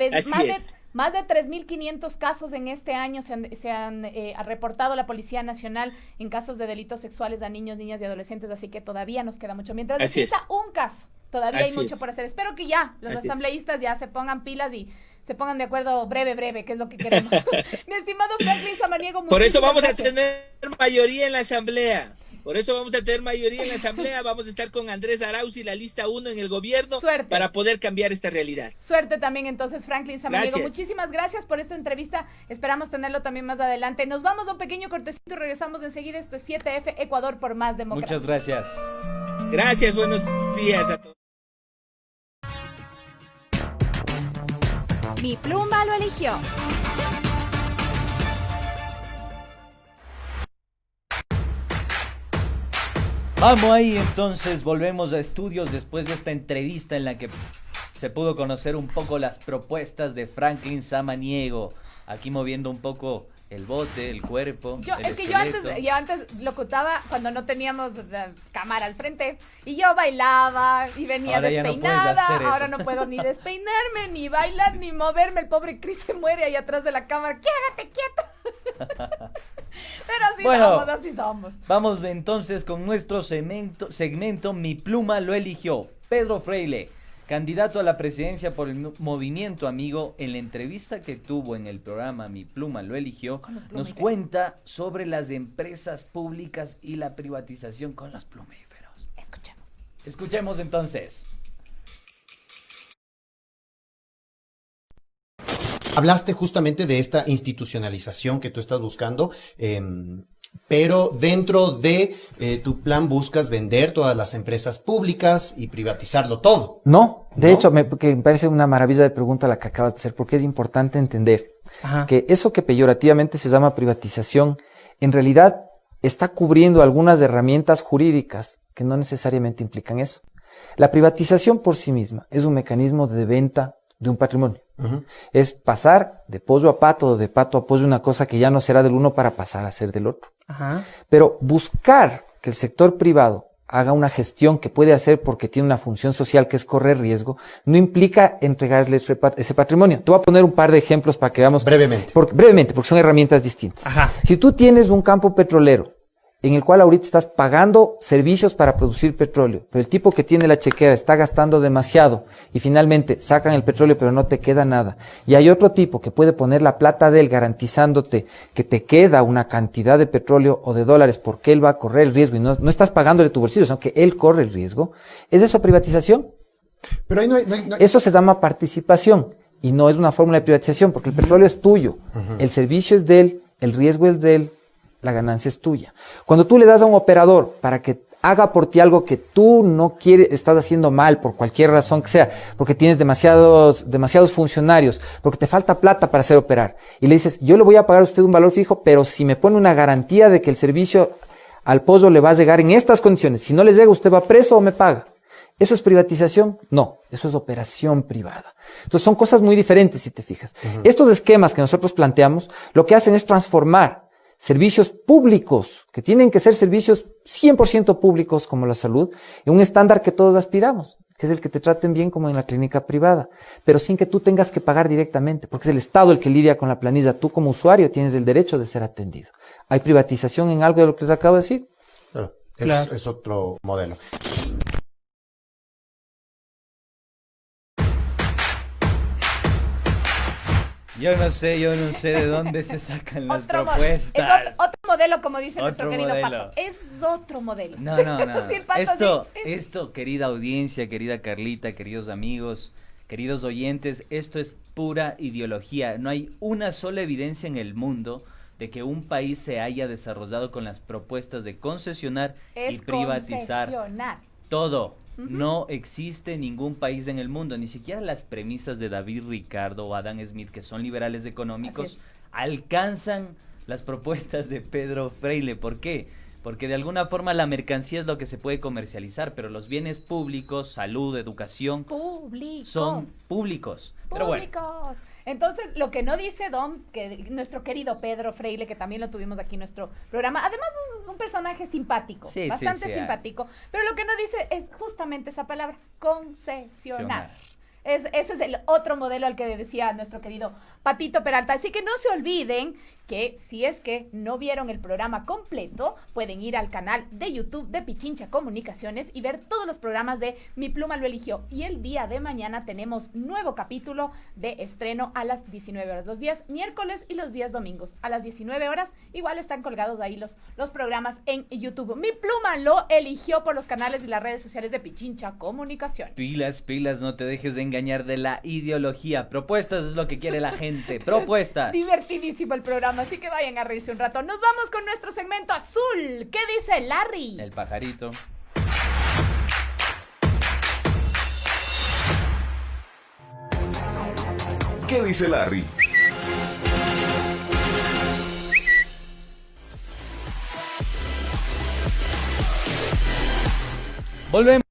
Más de 3.500 casos en este año se han reportado la Policía Nacional en casos de delitos sexuales a niños, niñas y adolescentes, así que todavía nos queda mucho. Mientras exista un caso, todavía hay mucho por hacer. Espero que ya los asambleístas ya se pongan pilas y se pongan de acuerdo breve, que es lo que queremos. Mi estimado Franklin Samaniego, por eso vamos a tener mayoría en la Asamblea. Vamos a estar con Andrés Arauz y la lista 1 en el gobierno. Suerte. Para poder cambiar esta realidad. Suerte también entonces, Franklin Samaniego. Muchísimas gracias por esta entrevista, esperamos tenerlo también más adelante. Nos vamos a un pequeño cortecito y regresamos enseguida. Esto es 7F Ecuador por más democracia. Muchas gracias. Gracias, buenos días a todos. Mi pluma lo eligió. Vamos ahí, entonces volvemos a estudios después de esta entrevista en la que se pudo conocer un poco las propuestas de Franklin Samaniego, aquí moviendo un poco el bote, el cuerpo, yo antes locutaba cuando no teníamos la cámara al frente y yo bailaba y venía ahora despeinada, ahora no puedo ni despeinarme, ni bailar, ni moverme, el pobre Chris se muere ahí atrás de la cámara, ¡quédate quieto! Pero así somos. Vamos entonces con nuestro segmento Mi Pluma lo eligió. Pedro Freile, candidato a la presidencia por el Movimiento Amigo, en la entrevista que tuvo en el programa Mi Pluma lo eligió, nos cuenta sobre las empresas públicas y la privatización con los plumíferos. Escuchemos entonces. Hablaste justamente de esta institucionalización que tú estás buscando, pero dentro de tu plan buscas vender todas las empresas públicas y privatizarlo todo. No, de hecho, que me parece una maravilla de pregunta la que acabas de hacer, porque es importante entender que eso que peyorativamente se llama privatización, en realidad está cubriendo algunas herramientas jurídicas que no necesariamente implican eso. La privatización por sí misma es un mecanismo de venta de un patrimonio. Es pasar de pollo a pato o de pato a pollo, una cosa que ya no será del uno para pasar a ser del otro. Pero buscar que el sector privado haga una gestión que puede hacer porque tiene una función social que es correr riesgo, no implica entregarle ese patrimonio. Te voy a poner un par de ejemplos para que veamos. Brevemente. Brevemente, porque son herramientas distintas. Si tú tienes un campo petrolero en el cual ahorita estás pagando servicios para producir petróleo, pero el tipo que tiene la chequera está gastando demasiado y finalmente sacan el petróleo pero no te queda nada, y hay otro tipo que puede poner la plata de él garantizándote que te queda una cantidad de petróleo o de dólares porque él va a correr el riesgo y no estás pagando de tu bolsillo, sino que él corre el riesgo, ¿es eso privatización? Pero ahí no hay... Eso se llama participación y no es una fórmula de privatización porque el petróleo es tuyo, el servicio es de él, el riesgo es de él, la ganancia es tuya. Cuando tú le das a un operador para que haga por ti algo que tú no quieres, estás haciendo mal por cualquier razón que sea, porque tienes demasiados funcionarios, porque te falta plata para hacer operar, y le dices, yo le voy a pagar a usted un valor fijo, pero si me pone una garantía de que el servicio al pollo le va a llegar en estas condiciones, si no le llega usted va preso o me paga. ¿Eso es privatización? No, eso es operación privada. Entonces son cosas muy diferentes si te fijas. Estos esquemas que nosotros planteamos lo que hacen es transformar servicios públicos, que tienen que ser servicios 100% públicos como la salud, en un estándar que todos aspiramos, que es el que te traten bien como en la clínica privada, pero sin que tú tengas que pagar directamente, porque es el Estado el que lidia con la planilla. Tú como usuario tienes el derecho de ser atendido. ¿Hay privatización en algo de lo que les acabo de decir? Claro. Es otro modelo. Yo no sé de dónde se sacan las propuestas. Es otro modelo, como dice nuestro Otro querido modelo. Pato. Es otro modelo. No. Sí, el Pato, Esto, querida audiencia, querida Carlita, queridos amigos, queridos oyentes, esto es pura ideología. No hay una sola evidencia en el mundo de que un país se haya desarrollado con las propuestas de concesionar y privatizar todo. No existe ningún país en el mundo, ni siquiera las premisas de David Ricardo o Adam Smith, que son liberales económicos, alcanzan las propuestas de Pedro Freile. ¿Por qué? Porque de alguna forma la mercancía es lo que se puede comercializar, pero los bienes públicos, salud, educación, son públicos. Pero bueno. Entonces, lo que no dice Dom, que nuestro querido Pedro Freile, que también lo tuvimos aquí en nuestro programa, además un personaje simpático, bastante simpático, pero lo que no dice es justamente esa palabra, concesionar. Ese es el otro modelo al que decía nuestro querido Patito Peralta. Así que no se olviden que si es que no vieron el programa completo, pueden ir al canal de YouTube de Pichincha Comunicaciones y ver todos los programas de Mi Pluma lo eligió. Y el día de mañana tenemos nuevo capítulo de estreno a las 19 horas, los días miércoles y los días domingos. A las 19 horas igual están colgados ahí los programas en YouTube. Mi Pluma lo eligió por los canales y las redes sociales de Pichincha Comunicaciones. Pilas, no te dejes de engañar de la ideología. Propuestas es lo que quiere la gente. Propuestas. Divertidísimo el programa, así que vayan a reírse un rato. Nos vamos con nuestro segmento azul. ¿Qué dice Larry? El pajarito. ¿Qué dice Larry? Volvemos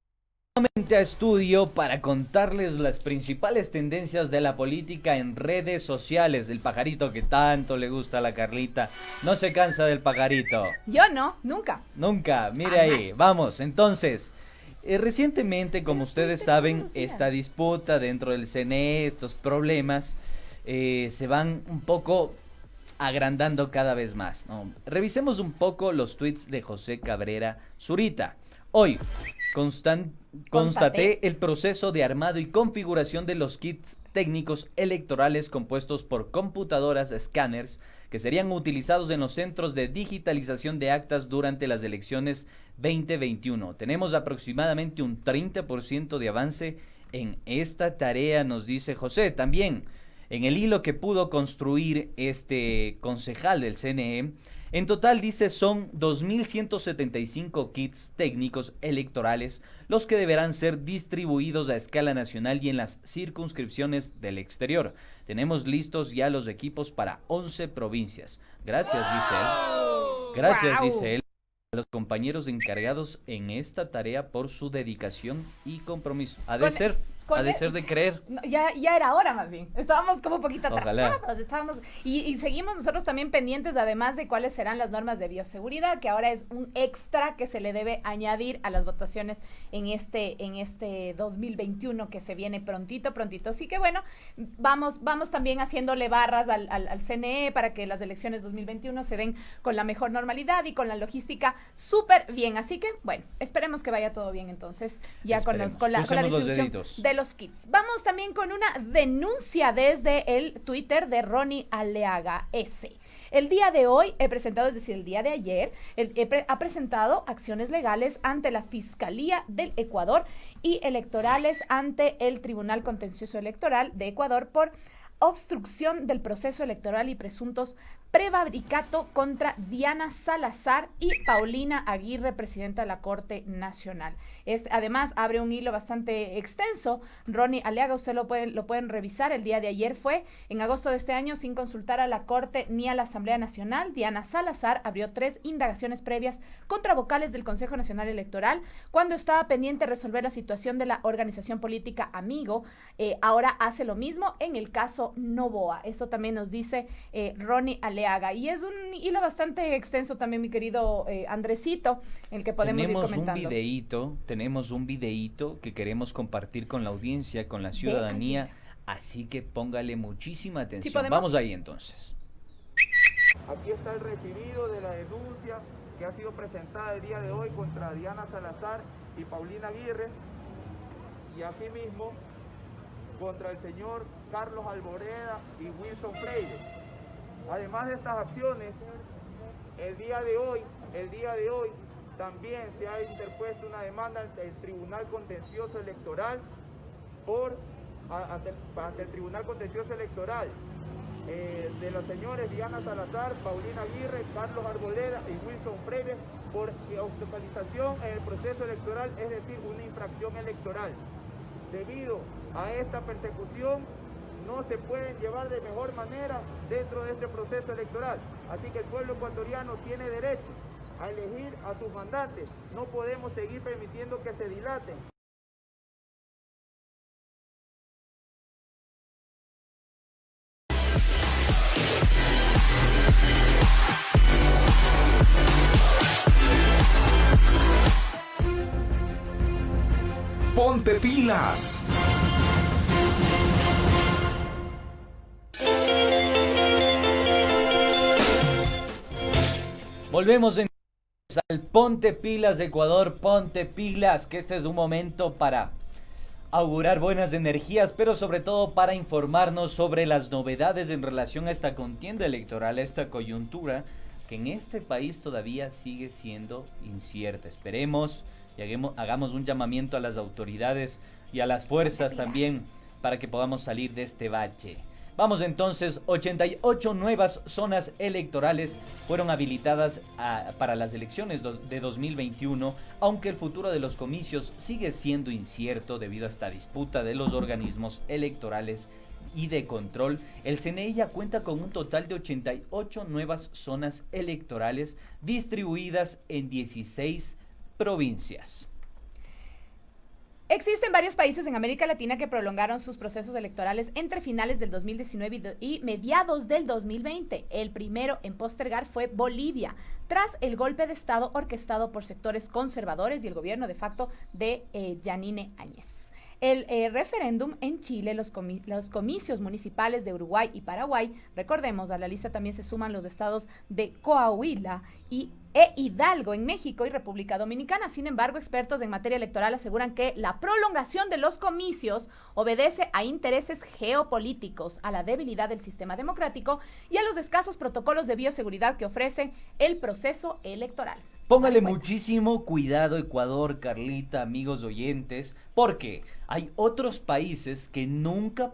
a estudio para contarles las principales tendencias de la política en redes sociales. El pajarito que tanto le gusta a la Carlita. No se cansa del pajarito. Yo no, nunca. Nunca, mire ahí. Vamos, entonces. Recientemente, como ustedes saben, esta disputa dentro del CNE, estos problemas, se van un poco agrandando cada vez más, ¿no? Revisemos un poco los tweets de José Cabrera Zurita. Hoy constaté el proceso de armado y configuración de los kits técnicos electorales compuestos por computadoras escáneres que serían utilizados en los centros de digitalización de actas durante las elecciones 2021. Tenemos aproximadamente un 30% de avance en esta tarea, nos dice José. También En el hilo que pudo construir este concejal del CNE, en total dice son 2.175 kits técnicos electorales los que deberán ser distribuidos a escala nacional y en las circunscripciones del exterior. Tenemos listos ya los equipos para 11 provincias. Gracias, dice él. Gracias, dice él, a los compañeros encargados en esta tarea por su dedicación y compromiso. Ha de ser de creer. No, ya era hora más bien. Estábamos como un poquito atrasados. Y seguimos nosotros también pendientes, además de cuáles serán las normas de bioseguridad, que ahora es un extra que se le debe añadir a las votaciones en este 2021 que se viene prontito. Así que bueno, vamos también haciéndole barras al CNE para que las elecciones 2021 se den con la mejor normalidad y con la logística súper bien. Así que bueno, esperemos que vaya todo bien entonces, ya con la distribución de los kits. Vamos también con una denuncia desde el Twitter de Ronnie Aleaga S. El día de hoy he presentado, es decir, el día de ayer, ha presentado acciones legales ante la Fiscalía del Ecuador y electorales ante el Tribunal Contencioso Electoral de Ecuador por obstrucción del proceso electoral y presuntos prevaricato contra Diana Salazar y Paulina Aguirre, presidenta de la Corte Nacional. Además, abre un hilo bastante extenso. Ronnie Aleaga, usted lo pueden revisar. El día de ayer fue, en agosto de este año, sin consultar a la Corte ni a la Asamblea Nacional, Diana Salazar abrió 3 indagaciones previas contra vocales del Consejo Nacional Electoral cuando estaba pendiente de resolver la situación de la organización política Amigo. Ahora hace lo mismo en el caso Novoa. Esto también nos dice Ronnie Aleaga. Y es un hilo bastante extenso también, mi querido Andresito, el que podemos ir comentando. Tenemos un videíto que queremos compartir con la audiencia, con la ciudadanía, así que póngale muchísima atención. ¿Sí, vamos ahí entonces? Aquí está el recibido de la denuncia que ha sido presentada el día de hoy contra Diana Salazar y Paulina Aguirre, y asimismo contra el señor Carlos Alboreda y Wilson Freire. Además de estas acciones, el día de hoy también se ha interpuesto una demanda ante el Tribunal Contencioso Electoral ante el Tribunal Contencioso Electoral de los señores Diana Salazar, Paulina Aguirre, Carlos Arboleda y Wilson Freire por obstaculización en el proceso electoral, es decir, una infracción electoral. Debido a esta persecución, no se pueden llevar de mejor manera dentro de este proceso electoral. Así que el pueblo ecuatoriano tiene derecho a elegir a sus mandantes. No podemos seguir permitiendo que se dilaten. ¡Ponte pilas! Volvemos al Ponte Pilas de Ecuador. Ponte pilas, que este es un momento para augurar buenas energías, pero sobre todo para informarnos sobre las novedades en relación a esta contienda electoral, a esta coyuntura que en este país todavía sigue siendo incierta. Esperemos y hagamos un llamamiento a las autoridades y a las fuerzas también para que podamos salir de este bache. Vamos entonces, 88 nuevas zonas electorales fueron habilitadas para las elecciones de 2021, aunque el futuro de los comicios sigue siendo incierto debido a esta disputa de los organismos electorales y de control. El CNE ya cuenta con un total de 88 nuevas zonas electorales distribuidas en 16 provincias. Existen varios países en América Latina que prolongaron sus procesos electorales entre finales del 2019 y mediados del 2020. El primero en postergar fue Bolivia, tras el golpe de Estado orquestado por sectores conservadores y el gobierno de facto de Yanine Áñez. El referéndum en Chile, los comicios municipales de Uruguay y Paraguay, recordemos, a la lista también se suman los estados de Coahuila e Hidalgo en México y República Dominicana. Sin embargo, expertos en materia electoral aseguran que la prolongación de los comicios obedece a intereses geopolíticos, a la debilidad del sistema democrático y a los escasos protocolos de bioseguridad que ofrece el proceso electoral. Póngale muchísimo cuidado, Ecuador, Carlita, amigos oyentes, porque hay otros países que nunca,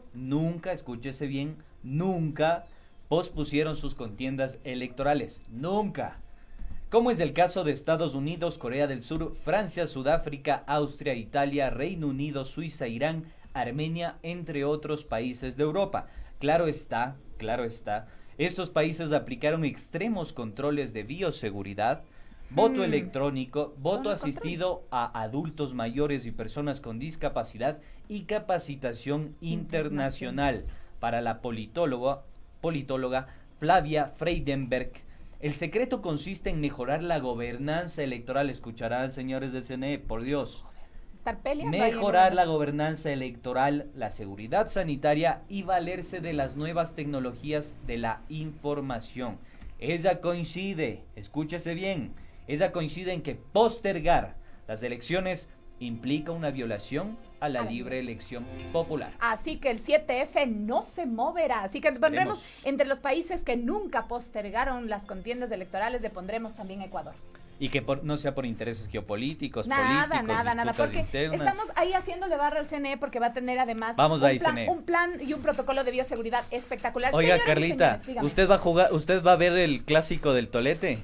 escúchese bien, nunca pospusieron sus contiendas electorales. Nunca. Como es el caso de Estados Unidos, Corea del Sur, Francia, Sudáfrica, Austria, Italia, Reino Unido, Suiza, Irán, Armenia, entre otros países de Europa. Claro está, estos países aplicaron extremos controles de bioseguridad, voto electrónico, voto asistido a adultos mayores y personas con discapacidad y capacitación internacional. Para la politóloga Flavia Freidenberg, el secreto consiste en mejorar la gobernanza electoral. Escucharán, señores del CNE, por Dios. Mejorar la gobernanza electoral, la seguridad sanitaria y valerse de las nuevas tecnologías de la información. Ella coincide, escúchese bien, ella coincide en que postergar las elecciones implica una violación a la libre elección popular. Así que el 7F no se moverá. Así que pondremos entre los países que nunca postergaron las contiendas electorales, le pondremos también Ecuador. Y que no sea por intereses geopolíticos, nada, políticos, porque internas. Estamos ahí haciéndole barra al CNE porque va a tener además un plan y un protocolo de bioseguridad espectacular. Oiga, Carlita, ¿usted va a ver el clásico del Tolete?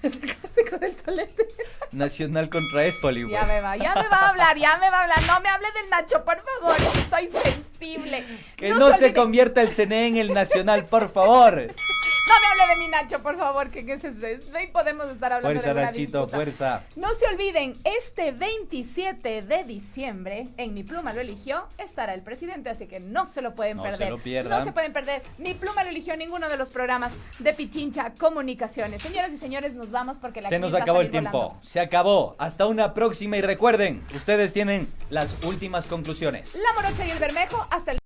El clásico del Tolete. Nacional contra Espoli. Ya me va a hablar. No me hable del Nacho, por favor. Estoy sensible. Que no se convierta el CNE en el Nacional, por favor. No me hable de mi Nacho, por favor, que ahí podemos estar hablando fuerza, de una Nachito, disputa. fuerza. No se olviden, este 27 de diciembre, en Mi Pluma lo eligió, estará el presidente, así que no se lo pueden perder. No se lo pierdan. No se pueden perder. Mi Pluma lo eligió ninguno de los programas de Pichincha Comunicaciones. Señoras y señores, nos vamos porque se nos acabó el tiempo. Volando. Se acabó. Hasta una próxima y recuerden, ustedes tienen las últimas conclusiones. La Morocha y el Bermejo, hasta el